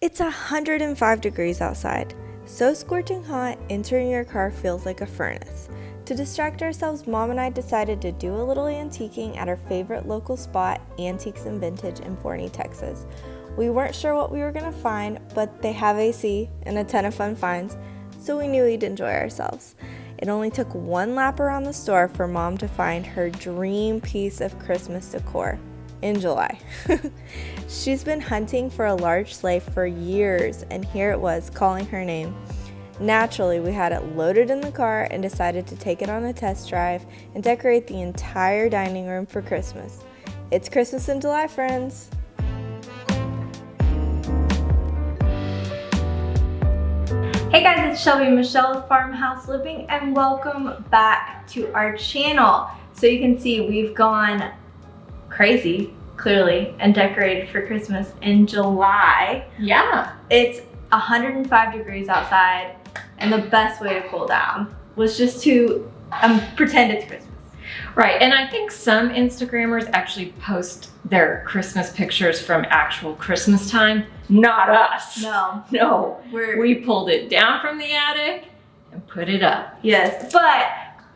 It's 105 degrees outside. So scorching hot, entering your car feels like a furnace. To distract ourselves, Mom and I decided to do a little antiquing at our favorite local spot, Antiques and Vintage in Forney, Texas. We weren't sure what we were going to find, but they have AC and a ton of fun finds, so we knew we'd enjoy ourselves. It only took one lap around the store for Mom to find her dream piece of Christmas decor in July. She's been hunting for a large sleigh for years, and here it was calling her name. Naturally, we had it loaded in the car and decided to take it on a test drive and decorate the entire dining room for Christmas. It's Christmas in July, friends! Hey guys, it's Shelby and Michelle with Farmhouse Living, and welcome back to our channel. So you can see we've gone crazy, clearly, and decorated for Christmas in July. Yeah. It's 105 degrees outside, and the best way to cool down was just to pretend it's Christmas. Right, and I think some Instagrammers actually post their Christmas pictures from actual Christmas time. Not us. No. We pulled it down from the attic and put it up. Yes, but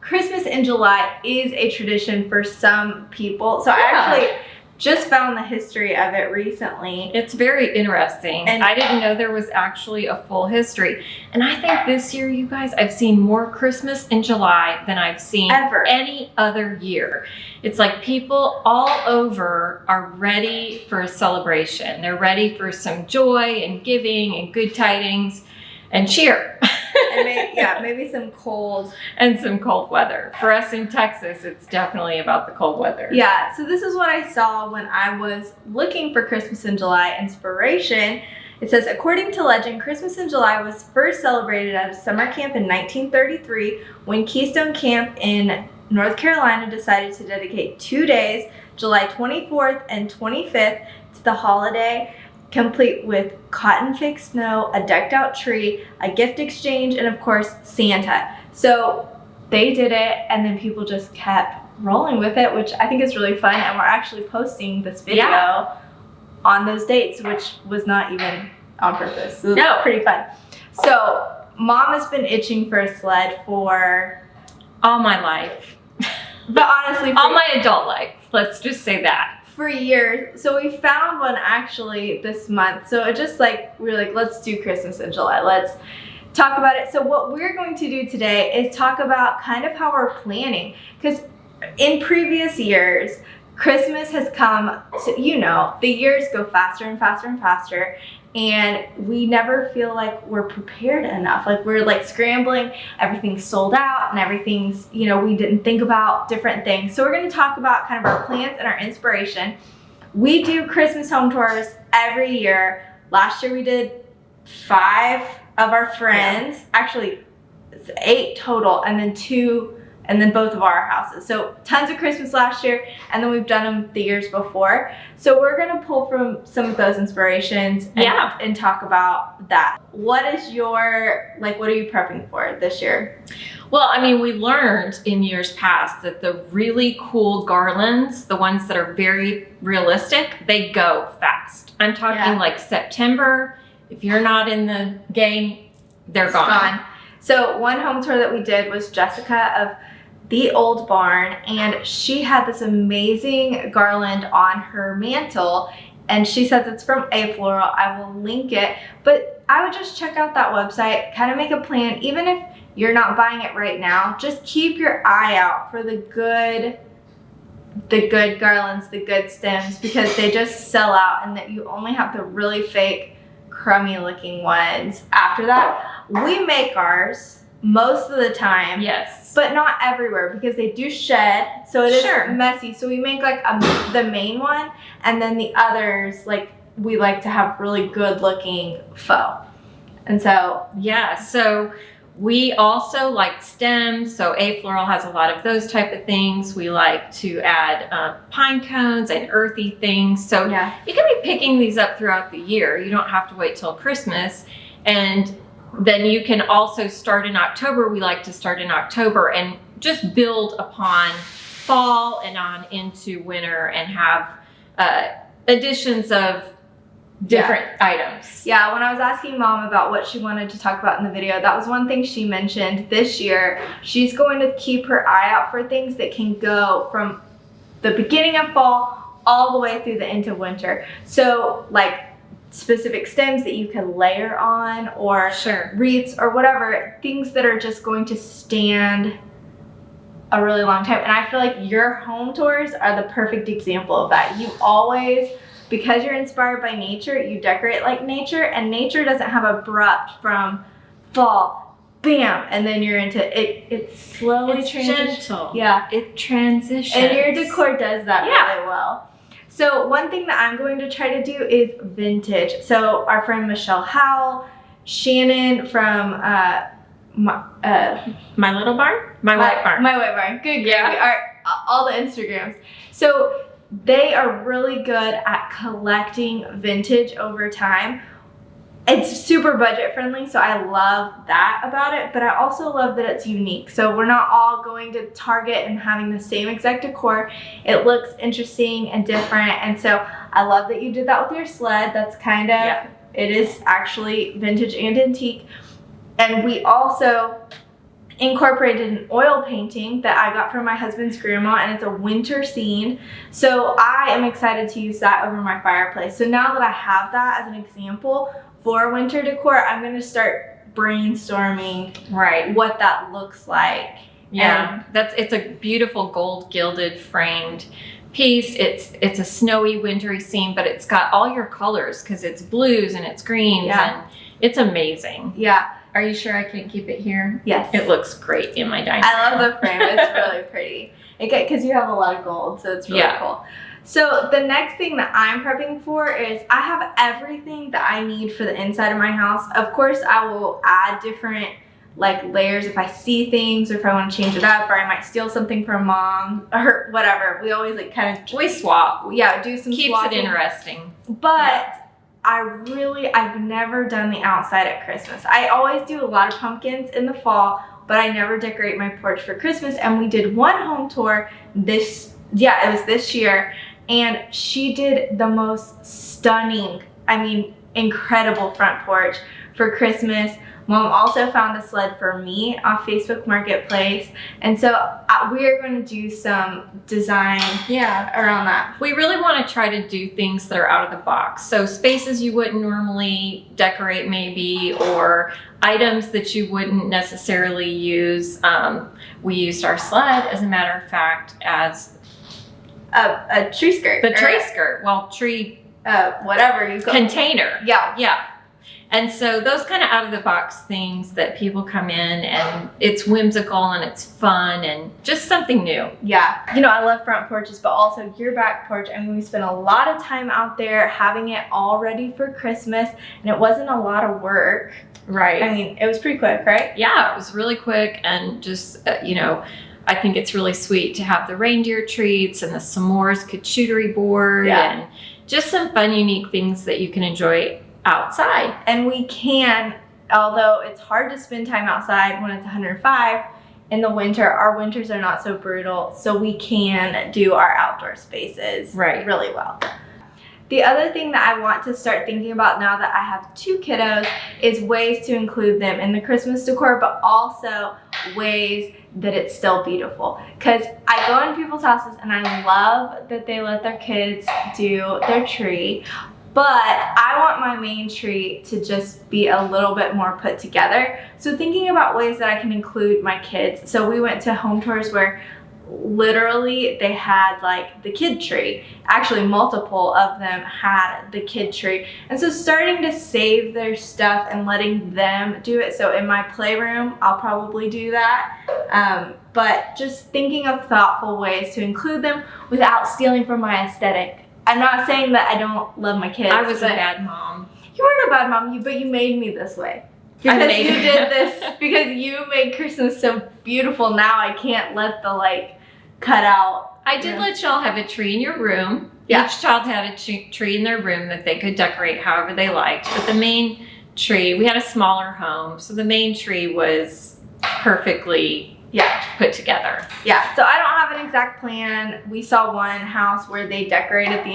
Christmas in July is a tradition for some people. So I actually just found the history of it recently. It's very interesting. And I didn't know there was actually a full history. And I think this year, you guys, I've seen more Christmas in July than I've seen ever any other year. It's like people all over are ready for a celebration. They're ready for some joy and giving and good tidings and cheer. And maybe some cold. And some cold weather. For us in Texas, it's definitely about the cold weather. Yeah, so this is what I saw when I was looking for Christmas in July inspiration. It says, according to legend, Christmas in July was first celebrated at a summer camp in 1933 when Keystone Camp in North Carolina decided to dedicate 2 days, July 24th and 25th, to the holiday, complete with cotton fixed snow, a decked out tree, a gift exchange, and of course, Santa. So they did it, and then people just kept rolling with it, which I think is really fun. And we're actually posting this video on those dates, which was not even on purpose. It was pretty fun. So Mom has been itching for a sled for all my life. But honestly, all my adult life. Let's just say that. For years. So we found one actually this month. So it just we were like, let's do Christmas in July. Let's talk about it. So what we're going to do today is talk about kind of how we're planning. Because in previous years, Christmas has come, so, the years go faster and faster and faster. And we never feel like we're prepared enough. Like we're scrambling, everything's sold out and everything's, we didn't think about different things. So we're gonna talk about kind of our plans and our inspiration. We do Christmas home tours every year. Last year we did 5 of our friends, actually it's 8 total, and then both of our houses. So tons of Christmas last year, and then we've done them the years before. So we're gonna pull from some of those inspirations and talk about that. What is your, what are you prepping for this year? Well, I mean, we learned in years past that the really cool garlands, the ones that are very realistic, they go fast. I'm talking September. If you're not in the game, they're gone. So one home tour that we did was Jessica of the Old Barn, and she had this amazing garland on her mantle, and she says it's from A Floral. I will link it, but I would just check out that website, kind of make a plan. Even if you're not buying it right now, just keep your eye out for the good garlands, the good stems, because they just sell out, and that you only have the really fake, crummy looking ones. After that, we make ours most of the time. Yes. But not everywhere, because they do shed, so it is messy. So we make the main one, and then the others, we like to have really good looking faux. And so so we also like stems. So A Floral has a lot of those type of things. We like to add pine cones and earthy things. So you can be picking these up throughout the year. You don't have to wait till Christmas. And then you can also start in October. We like to start in October and just build upon fall and on into winter, and have additions of different items. Yeah, when I was asking Mom about what she wanted to talk about in the video, that was one thing she mentioned this year. She's going to keep her eye out for things that can go from the beginning of fall all the way through the end of winter. So like specific stems that you can layer on, or wreaths or whatever, things that are just going to stand a really long time. And I feel like your home tours are the perfect example of that. You always, because you're inspired by nature, you decorate like nature, and nature doesn't have abrupt from fall, bam, and then you're into it. It slowly transitions. Gentle. Yeah. It transitions. And your decor does that really well. So one thing that I'm going to try to do is vintage. So our friend Michelle Howell, Shannon from My Little Barn? My White Barn. My White Barn. Good, all the Instagrams. So they are really good at collecting vintage over time. It's super budget friendly, so I love that about it, but I also love that it's unique. So we're not all going to Target and having the same exact decor. It looks interesting and different, and so I love that you did that with your sled. That's kind of, it is actually vintage and antique. And we also incorporated an oil painting that I got from my husband's grandma, and it's a winter scene. So I am excited to use that over my fireplace. So now that I have that as an example for winter decor, I'm going to start brainstorming what that looks like. Yeah, it's a beautiful gold gilded framed piece. It's a snowy wintry scene, but it's got all your colors because it's blues and it's greens and it's amazing. Yeah. Are you sure I can keep it here? Yes. It looks great in my dining room. I love the frame. It's really pretty. Because you have a lot of gold, so it's really cool. So the next thing that I'm prepping for is I have everything that I need for the inside of my house. Of course, I will add different like layers if I see things, or if I want to change it up, or I might steal something from Mom or whatever. We always like kind of we swap. Yeah, do some keeps swapping. It interesting. But I've never done the outside at Christmas. I always do a lot of pumpkins in the fall, but I never decorate my porch for Christmas. And we did one home tour it was this year, and she did the most stunning, incredible front porch for Christmas. Mom also found a sled for me off Facebook Marketplace, and so we are going to do some design around that. We really want to try to do things that are out of the box. So spaces you wouldn't normally decorate maybe, or items that you wouldn't necessarily use. We used our sled, as a matter of fact, as a tree skirt. The tree skirt. Well, tree... whatever you call container. Yeah. Yeah. And so those kind of out of the box things that people come in and it's whimsical and it's fun and just something new. Yeah. I love front porches, but also your back porch. We spent a lot of time out there having it all ready for Christmas, and it wasn't a lot of work. Right. It was pretty quick, right? Yeah, it was really quick, and just, I think it's really sweet to have the reindeer treats and the s'mores charcuterie board and just some fun, unique things that you can enjoy outside. And we can, although it's hard to spend time outside when it's 105 in the winter, our winters are not so brutal, so we can do our outdoor spaces really well. The other thing that I want to start thinking about now that I have 2 kiddos is ways to include them in the Christmas decor, but also ways that it's still beautiful. Because I go in people's houses and I love that they let their kids do their tree, but I want my main tree to just be a little bit more put together. So thinking about ways that I can include my kids. So we went to home tours where literally they had like the kid tree. Actually, multiple of them had the kid tree. And so starting to save their stuff and letting them do it. So in my playroom, I'll probably do that. But just thinking of thoughtful ways to include them without stealing from my aesthetic. I'm not saying that I don't love my kids. I was a bad mom. You weren't a bad mom, but you made me this way. Because you did this, because you made Christmas so beautiful. Now I can't let the cut out. I did let y'all have a tree in your room. Yeah. Each child had a tree in their room that they could decorate however they liked. But the main tree, we had a smaller home, so the main tree was perfectly put together. Yeah, so I don't have an exact plan. We saw one house where they decorated the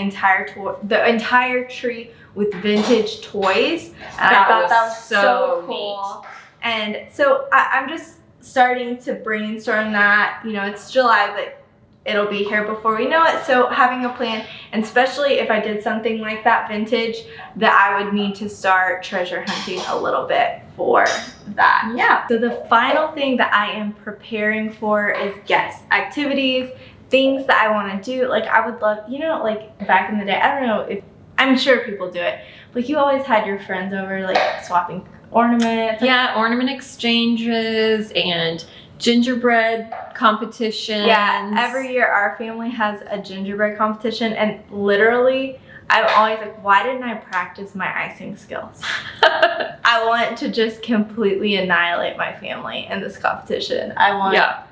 entire tree with vintage toys. And I thought that was so cool. Neat. And so I'm just starting to brainstorm that. You know, it's July, but it'll be here before we know it. So having a plan, and especially if I did something like that vintage, that I would need to start treasure hunting a little bit for that. Yeah. So the final thing that I am preparing for is guest activities, things that I want to do. Like I would love, you know, like back in the day, I don't know if, I'm sure people do it, like you always had your friends over, like swapping ornaments. Yeah, ornament exchanges and gingerbread competitions. Yeah, every year our family has a gingerbread competition, and literally I'm always like, why didn't I practice my icing skills? I want to just completely annihilate my family in this competition. Yeah.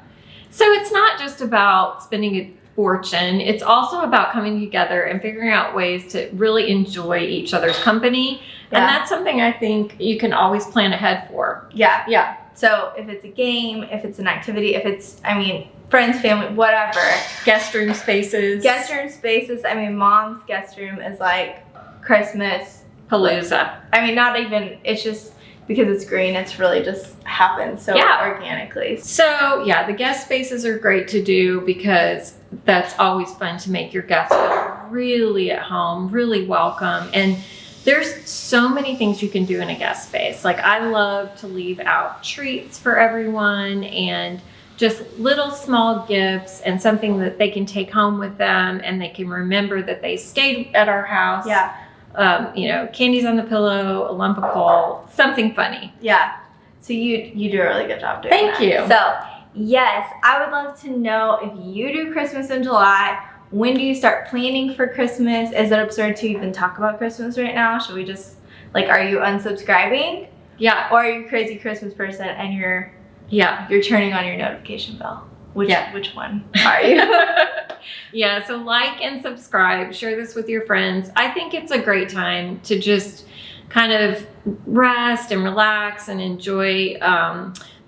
So it's not just about spending a fortune, it's also about coming together and figuring out ways to really enjoy each other's company. And that's something I think you can always plan ahead for. Yeah. So if it's a game, if it's an activity, if it's, I mean, friends, family, whatever. Guest room spaces. I mean, mom's guest room is like Christmas Palooza. I mean, not even, it's just because it's green, it's really just happened so organically. So yeah, the guest spaces are great to do because that's always fun to make your guests feel really at home, really welcome. And there's so many things you can do in a guest space. Like I love to leave out treats for everyone and just little small gifts and something that they can take home with them and they can remember that they stayed at our house. Yeah. You know, candies on the pillow, a lump of coal, something funny. Yeah. So you do a really good job doing that. Thank you. So yes, I would love to know if you do Christmas in July. When do you start planning for Christmas? Is it absurd to even talk about Christmas right now? Should we just, like, are you unsubscribing? Yeah. Or are you a crazy Christmas person and you're turning on your notification bell? Which one are you? Yeah, so like and subscribe, share this with your friends. I think it's a great time to just kind of rest and relax and enjoy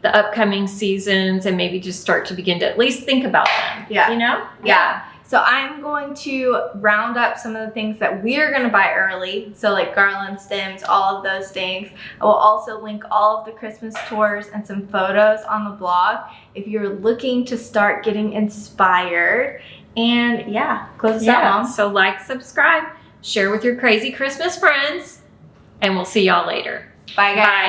the upcoming seasons and maybe just start to begin to at least think about them. Yeah. You know? Yeah. So I'm going to round up some of the things that we are going to buy early. So like garland stems, all of those things. I will also link all of the Christmas tours and some photos on the blog if you're looking to start getting inspired. And yeah, close us out, Mom. So like, subscribe, share with your crazy Christmas friends, and we'll see y'all later. Bye, guys. Bye.